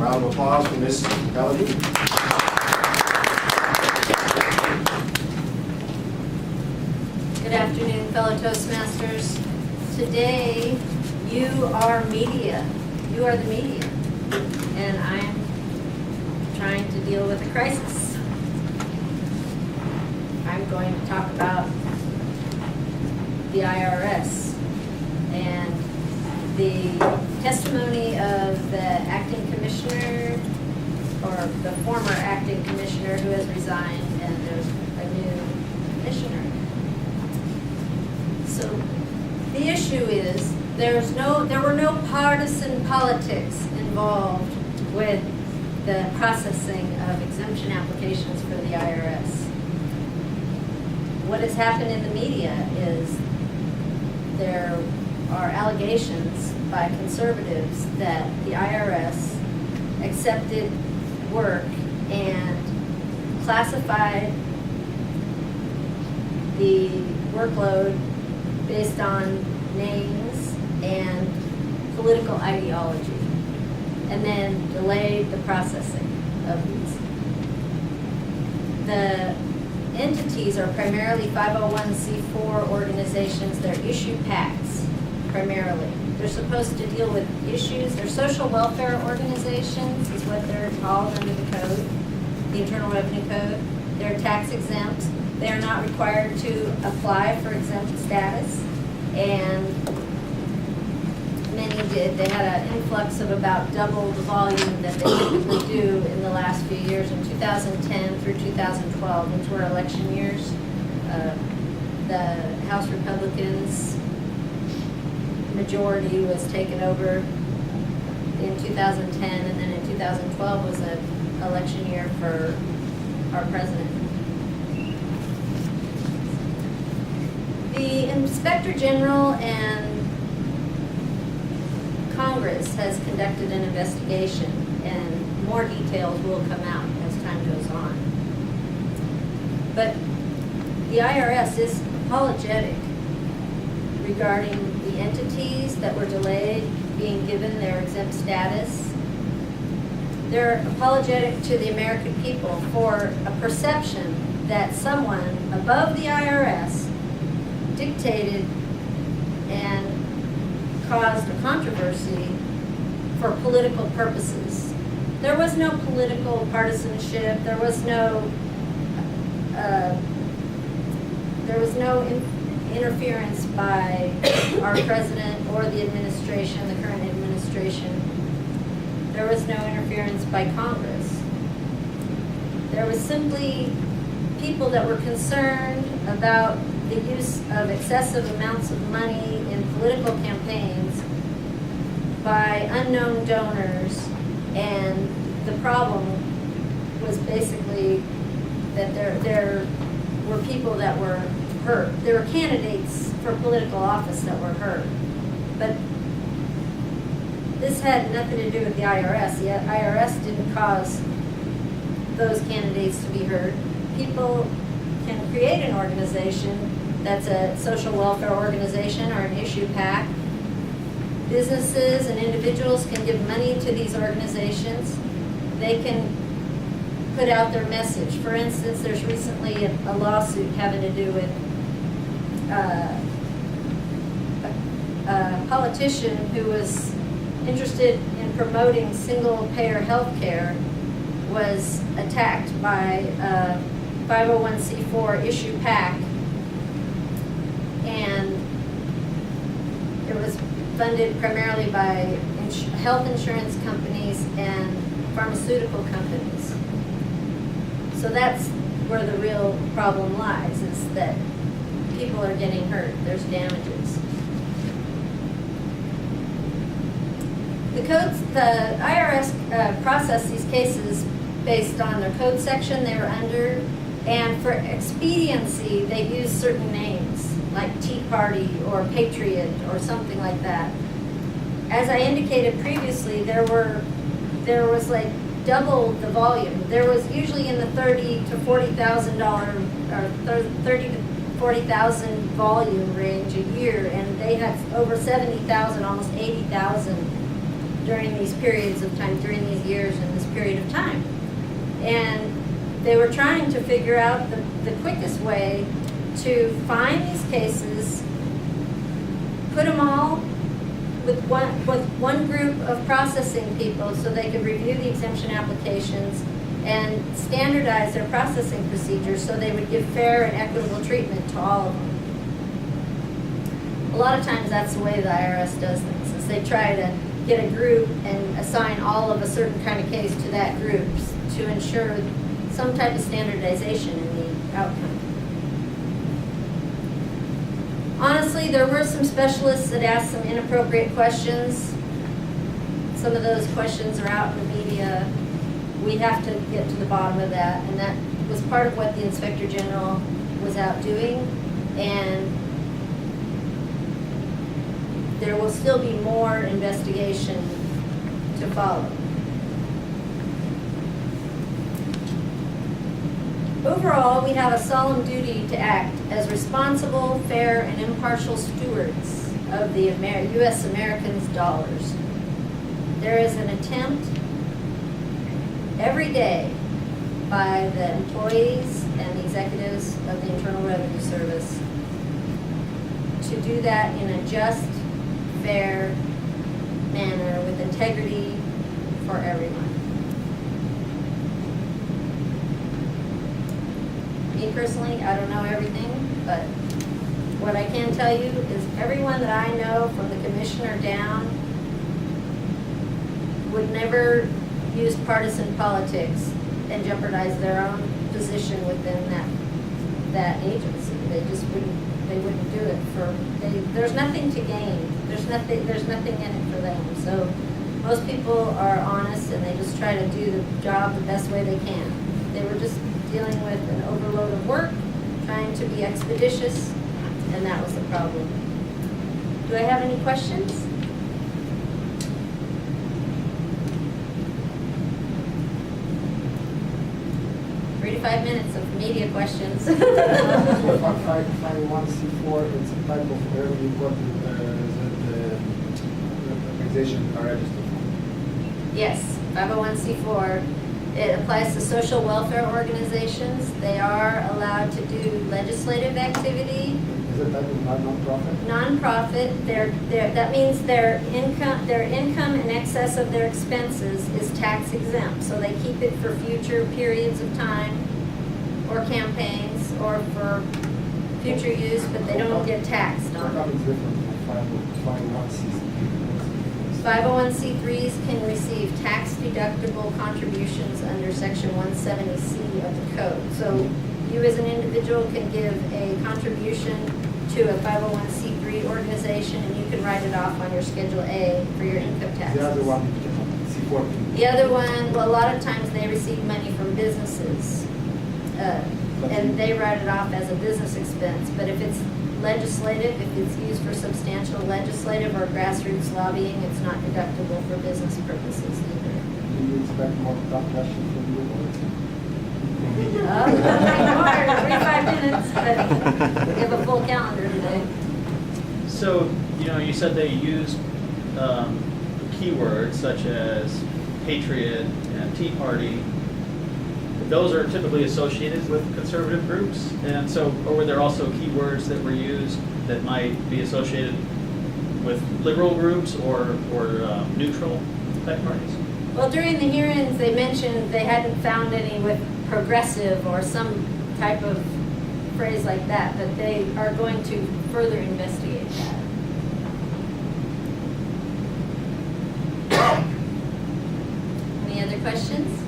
round of applause for Ms. Palladini. Good afternoon, fellow Toastmasters. Today, you are media. You are the media. And I'm trying to deal with a crisis. I'm going to talk about the IRS and the testimony of the acting commissioner, or the former acting commissioner who has resigned, and there's a new commissioner. So the issue is there were no partisan politics involved with the processing of exemption applications for the IRS. What has happened in the media is there are allegations by conservatives that the IRS accepted work and classified the workload based on names and political ideology, and then delayed the processing of these. The entities are primarily 501c4 organizations. They're issue PACs, primarily. They're supposed to deal with issues. They're social welfare organizations, is what they're called under the code, the Internal Revenue Code. They're tax exempt. They're not required to apply for exempt status, and many did. They had an influx of about double the volume that they typically do in the last few years, in 2010 through 2012, which were election years. The House Republicans' majority was taken over in 2010, and then in 2012 was an election year for our president. The Inspector General and Congress has conducted an investigation, and more details will come out as time goes on. But the IRS is apologetic regarding the entities that were delayed being given their exempt status. They're apologetic to the American people for a perception that someone above the IRS dictated and caused a controversy for political purposes. There was no political partisanship. There was no interference by our president or the administration, the current administration. There was no interference by Congress. There was simply people that were concerned about the use of excessive amounts of money in political campaigns by unknown donors, and the problem was basically that there were people that were hurt. There were candidates for political office that were hurt. But this had nothing to do with the IRS. The IRS didn't cause those candidates to be hurt. People can create an organization that's a social welfare organization or an issue PAC. Businesses and individuals can give money to these organizations. They can put out their message. For instance, there's recently a lawsuit having to do with a politician who was interested in promoting single-payer health care was attacked by a 501c4 issue PAC, and it was funded primarily by health insurance companies and pharmaceutical companies. So that's where the real problem lies, is that people are getting hurt. There's damages. The IRS processed these cases based on their code section they were under, and for expediency, they used certain names, like Tea Party or Patriot or something like that. As I indicated previously, there was like double the volume. There was usually in the $30,000 to $40,000 or 30 to 40,000 volume range a year, and they had over 70,000, almost 80,000 during these periods of time, during these years, and period of time. And they were trying to figure out the quickest way to find these cases, put them all with one group of processing people so they could review the exemption applications and standardize their processing procedures so they would give fair and equitable treatment to all of them. A lot of times that's the way the IRS does things, is they try to get a group and assign all of a certain kind of case to that group to ensure some type of standardization in the outcome. Honestly, there were some specialists that asked some inappropriate questions. Some of those questions are out in the media. We have to get to the bottom of that, and that was part of what the Inspector General was out doing, and there will still be more investigation to follow. Overall, we have a solemn duty to act as responsible, fair, and impartial stewards of the U.S. Americans' dollars. There is an attempt every day by the employees and the executives of the Internal Revenue Service to do that in a just, fair manner with integrity for everyone. Me personally, I don't know everything, but what I can tell you is everyone that I know from the commissioner down would never use partisan politics and jeopardize their own position within that agency. They just wouldn't do it there's nothing to gain. There's nothing in it for them. So most people are honest and they just try to do the job the best way they can. They were just dealing with an overload of work, trying to be expeditious, and that was the problem. Do I have any questions? 3 to 5 minutes of media questions. So 501c4, it's a type of revenue what the organization are registered for. Yes, 501c4. It applies to social welfare organizations. They are allowed to do legislative activity. Is it type of non-profit? Nonprofit. That means their income in excess of their expenses is tax exempt. So they keep it for future periods of time, or campaigns, or for future use, but they don't get taxed on How it. is different from 501c3? 501c3s can receive tax-deductible contributions under Section 170C of the code. So you as an individual can give a contribution to a 501c3 organization, and you can write it off on your Schedule A for your income taxes. The other one, C4. The other one, well, a lot of times they receive money from businesses, and they write it off as a business expense. But if it's legislative, if it's used for substantial legislative or grassroots lobbying, it's not deductible for business purposes either. Do you expect more tough questions from you? Oh, 35 minutes, but we have a full calendar today. So, you said they used keywords such as Patriot and Tea Party. Those are typically associated with conservative groups, and so, or were there also keywords that were used that might be associated with liberal groups or neutral type parties? Well, during the hearings, they mentioned they hadn't found any with progressive or some type of phrase like that, but they are going to further investigate that. Any other questions?